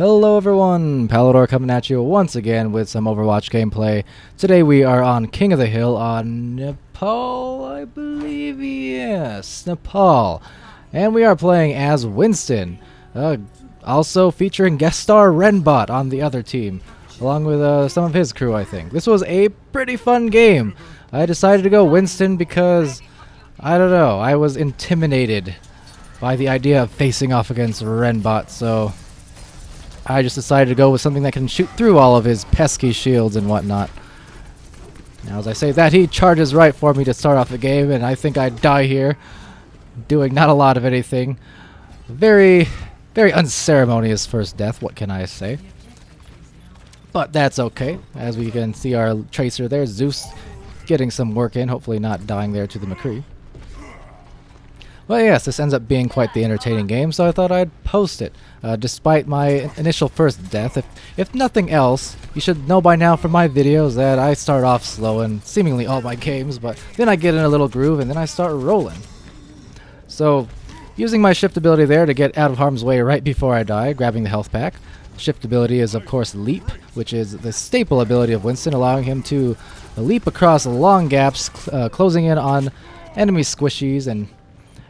Hello everyone, Palador coming at you once again with some Overwatch gameplay. Today we are on King of the Hill on Nepal, I believe, yes, Nepal. And we are playing as Winston, also featuring guest star Renbot on the other team, along with some of his crew, I think. This was a pretty fun game. I decided to go Winston because, I don't know, I was intimidated by the idea of facing off against Renbot, so I just decided to go with something that can shoot through all of his pesky shields and whatnot. Now, as I say that, he charges right for me to start off the game, and I think I die here, doing not a lot of anything. Very, very unceremonious first death, what can I say? But that's okay. As we can see our tracer there, Zeus, getting some work in, hopefully not dying there to the McCree. Well, yes, this ends up being quite the entertaining game, so I thought I'd post it. Despite my initial first death, if nothing else, you should know by now from my videos that I start off slow in seemingly all my games, but then I get in a little groove and then I start rolling. So, using my shift ability there to get out of harm's way right before I die, grabbing the health pack. Shift ability is, of course, Leap, which is the staple ability of Winston, allowing him to leap across long gaps, closing in on enemy squishies, and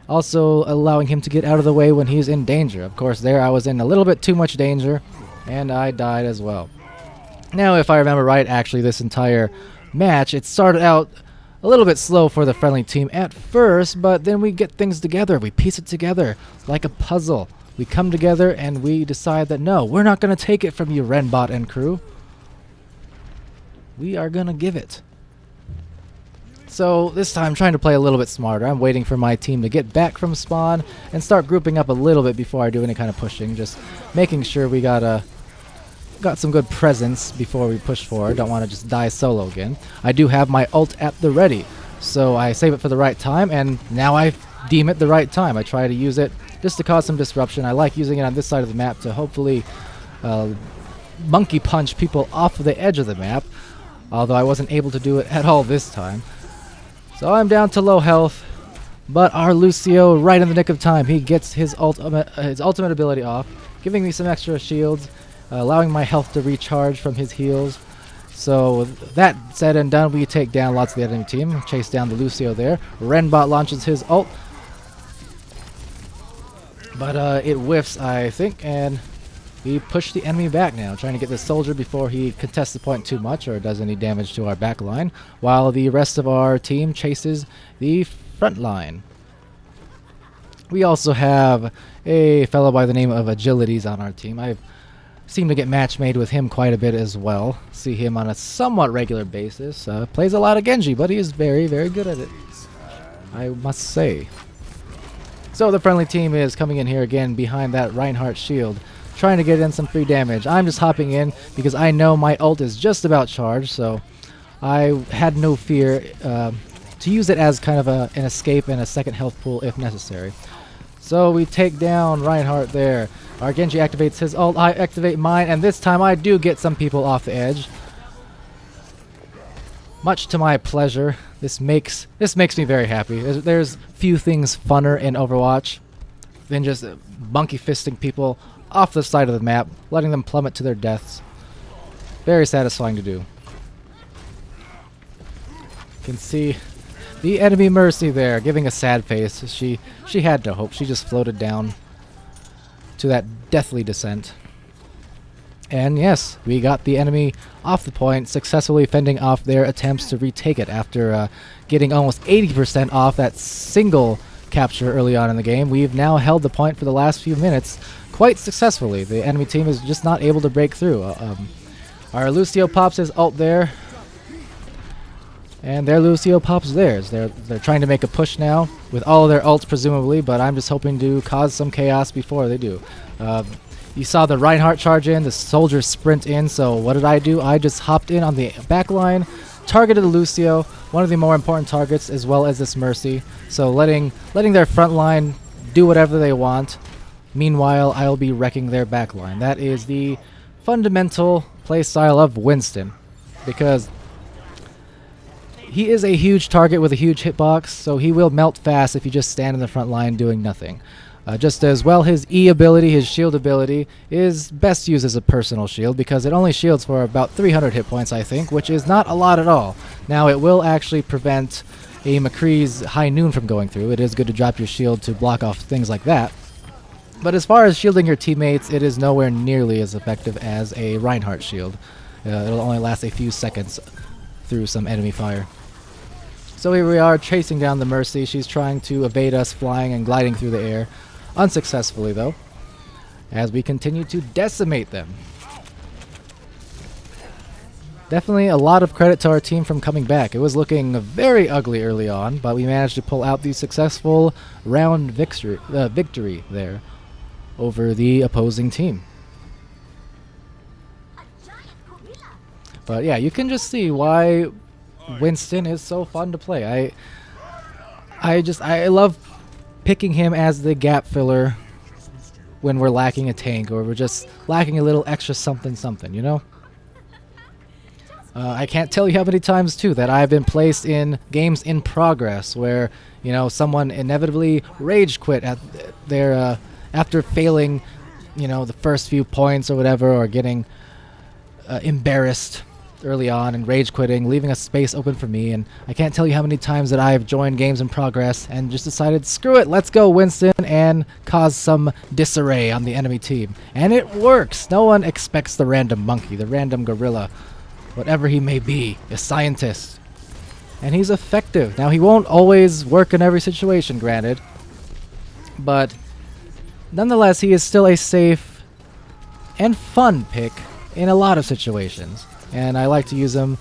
also allowing him to get out of the way when he's in danger. Of course, there I was in a little bit too much danger, and I died as well. Now, if I remember right, actually, this entire match, it started out a little bit slow for the friendly team at first, but then we get things together. We piece it together like a puzzle. We come together and we decide that, no, we're not going to take it from you, Renbot and crew. We are going to give it. So this time I'm trying to play a little bit smarter. I'm waiting for my team to get back from spawn and start grouping up a little bit before I do any kind of pushing. Just making sure we got some good presence before we push forward. Don't want to just die solo again. I do have my ult at the ready, so I save it for the right time, and now I deem it the right time. I try to use it just to cause some disruption. I like using it on this side of the map to hopefully monkey punch people off the edge of the map, although I wasn't able to do it at all this time. So I'm down to low health, but our Lucio, right in the nick of time, he gets his ultimate ability off, giving me some extra shields, allowing my health to recharge from his heals. So that said and done, we take down lots of the enemy team, chase down the Lucio there. Renbot launches his ult, but it whiffs, I think, and we push the enemy back now, trying to get the soldier before he contests the point too much or does any damage to our back line, while the rest of our team chases the front line. We also have a fellow by the name of Agilities on our team. I seem to get match made with him quite a bit as well. See him on a somewhat regular basis. Plays a lot of Genji, but he is very, very good at it, I must say. So the friendly team is coming in here again behind that Reinhardt shield, trying to get in some free damage. I'm just hopping in because I know my ult is just about charged, so I had no fear to use it as kind of an escape and a second health pool if necessary. So we take down Reinhardt there. Our Genji activates his ult, I activate mine, and this time I do get some people off the edge. Much to my pleasure. This makes me very happy. There's few things funner in Overwatch than just monkey fisting people off the side of the map, letting them plummet to their deaths. Very satisfying to do. You can see the enemy Mercy there, giving a sad face. She had no hope. She just floated down to that deathly descent. And yes, we got the enemy off the point, successfully fending off their attempts to retake it after getting almost 80% off that single capture early on in the game. We've now held the point for the last few minutes quite successfully. The enemy team is just not able to break through. Our Lucio pops his ult there, and their Lucio pops theirs. They're trying to make a push now with all of their ults presumably, but I'm just hoping to cause some chaos before they do. You saw the Reinhardt charge in, the soldiers sprint in, so what did I do? I just hopped in on the back line, targeted the Lucio, one of the more important targets, as well as this Mercy. So letting their front line do whatever they want. Meanwhile, I'll be wrecking their back line. That is the fundamental playstyle of Winston, because he is a huge target with a huge hitbox, so he will melt fast if you just stand in the front line doing nothing. Just as well, his E ability, his shield ability, is best used as a personal shield because it only shields for about 300 hit points, I think, which is not a lot at all. Now, it will actually prevent a McCree's High Noon from going through. It is good to drop your shield to block off things like that. But as far as shielding your teammates, it is nowhere nearly as effective as a Reinhardt shield. It'll only last a few seconds through some enemy fire. So here we are chasing down the Mercy. She's trying to evade us flying and gliding through the air. Unsuccessfully though, as we continue to decimate them. Definitely a lot of credit to our team from coming back. It was looking very ugly early on, but we managed to pull out the successful round victory there over the opposing team. But yeah, you can just see why Winston is so fun to play. I love picking him as the gap filler when we're lacking a tank or we're just lacking a little extra something, you know? I can't tell you how many times too that I've been placed in games in progress where, you know, someone inevitably rage quit at their after failing, you know, the first few points or whatever, or getting embarrassed early on and rage quitting, leaving a space open for me. And I can't tell you how many times that I've joined games in progress and just decided, screw it, let's go Winston, and cause some disarray on the enemy team. And it works. No one expects the random monkey, the random gorilla, whatever he may be, a scientist. And he's effective. Now, he won't always work in every situation, granted, but nonetheless, he is still a safe and fun pick in a lot of situations. And I like to use him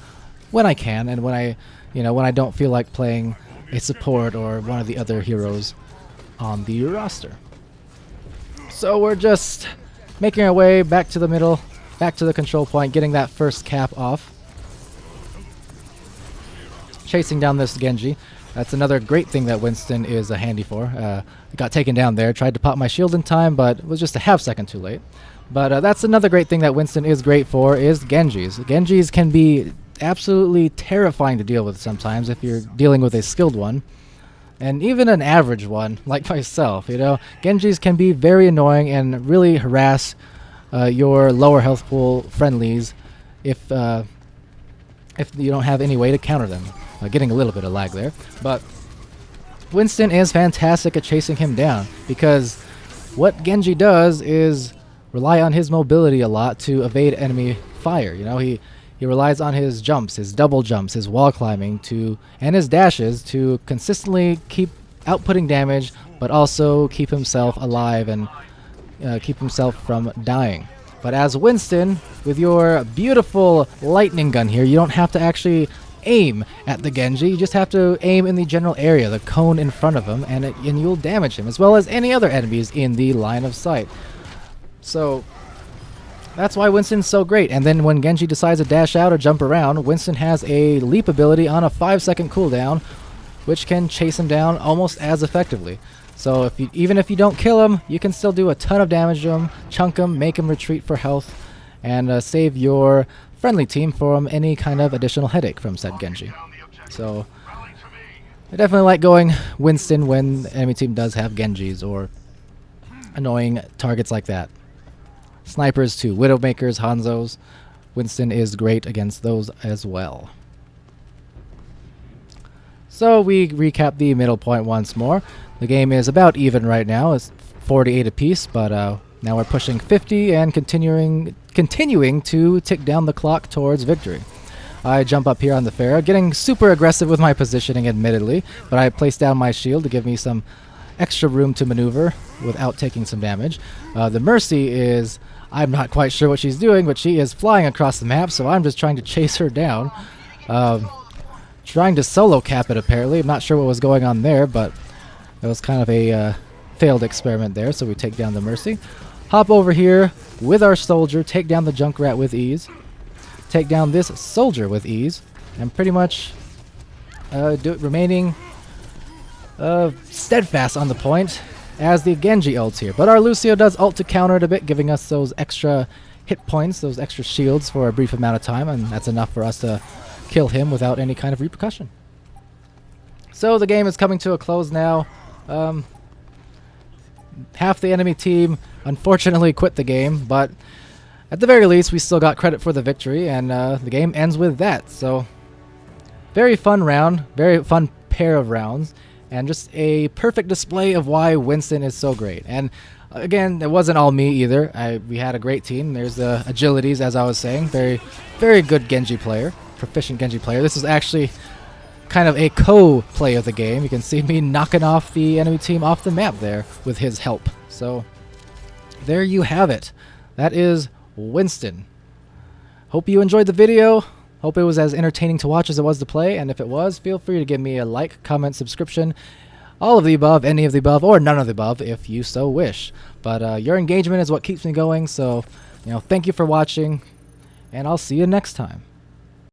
when I can, and when I don't feel like playing a support or one of the other heroes on the roster. So we're just making our way back to the middle, back to the control point, getting that first cap off. Chasing down this Genji. That's another great thing that Winston is handy for. Got taken down there, tried to pop my shield in time, but was just a half second too late. But that's another great thing that Winston is great for, is Genjis. Genjis can be absolutely terrifying to deal with sometimes if you're dealing with a skilled one. And even an average one, like myself, you know. Genjis can be very annoying and really harass your lower health pool friendlies if you don't have any way to counter them. Getting a little bit of lag there. But Winston is fantastic at chasing him down, because what Genji does is rely on his mobility a lot to evade enemy fire. You know, he relies on his jumps, his double jumps, his wall climbing and his dashes to consistently keep outputting damage, but also keep himself alive and keep himself from dying. But as Winston, with your beautiful lightning gun here, you don't have to actually aim at the Genji. You just have to aim in the general area, the cone in front of him, and you'll damage him, as well as any other enemies in the line of sight. So that's why Winston's so great. And then when Genji decides to dash out or jump around, Winston has a leap ability on a 5-second cooldown, which can chase him down almost as effectively. So even if you don't kill him, you can still do a ton of damage to him, chunk him, make him retreat for health, and save your friendly team from any kind of additional headache from said Genji. So I definitely like going Winston when the enemy team does have Genjis or annoying targets like that. Snipers too, Widowmakers, Hanzos. Winston is great against those as well. So we recap the middle point once more. The game is about even right now. It's 48 apiece, but now we're pushing 50 and continuing to tick down the clock towards victory. I jump up here on the Pharah, getting super aggressive with my positioning admittedly, but I place down my shield to give me some extra room to maneuver without taking some damage. The Mercy is, I'm not quite sure what she's doing, but she is flying across the map, so I'm just trying to chase her down. Trying to solo cap it apparently. I'm not sure what was going on there, but it was kind of a failed experiment there, so we take down the Mercy. Hop over here with our soldier, take down the Junkrat with ease. Take down this soldier with ease, and pretty much remaining steadfast on the point as the Genji ults here. But our Lucio does ult to counter it a bit, giving us those extra hit points, those extra shields for a brief amount of time, and that's enough for us to kill him without any kind of repercussion. So the game is coming to a close now. half the enemy team unfortunately quit the game, but at the very least we still got credit for the victory, and the game ends with that. So very fun round, very fun pair of rounds, and just a perfect display of why Winston is so great. And again, it wasn't all me either. We had a great team. There's the agilities, as I was saying. Very good Genji player, proficient Genji player. This is actually kind of a co-play of the game. You can see me knocking off the enemy team off the map there with his help. So there you have it. That is Winston. Hope you enjoyed the video. Hope it was as entertaining to watch as it was to play, and if it was, feel free to give me a like, comment, subscription, all of the above, any of the above, or none of the above if you so wish. But your engagement is what keeps me going, so thank you for watching, and I'll see you next time.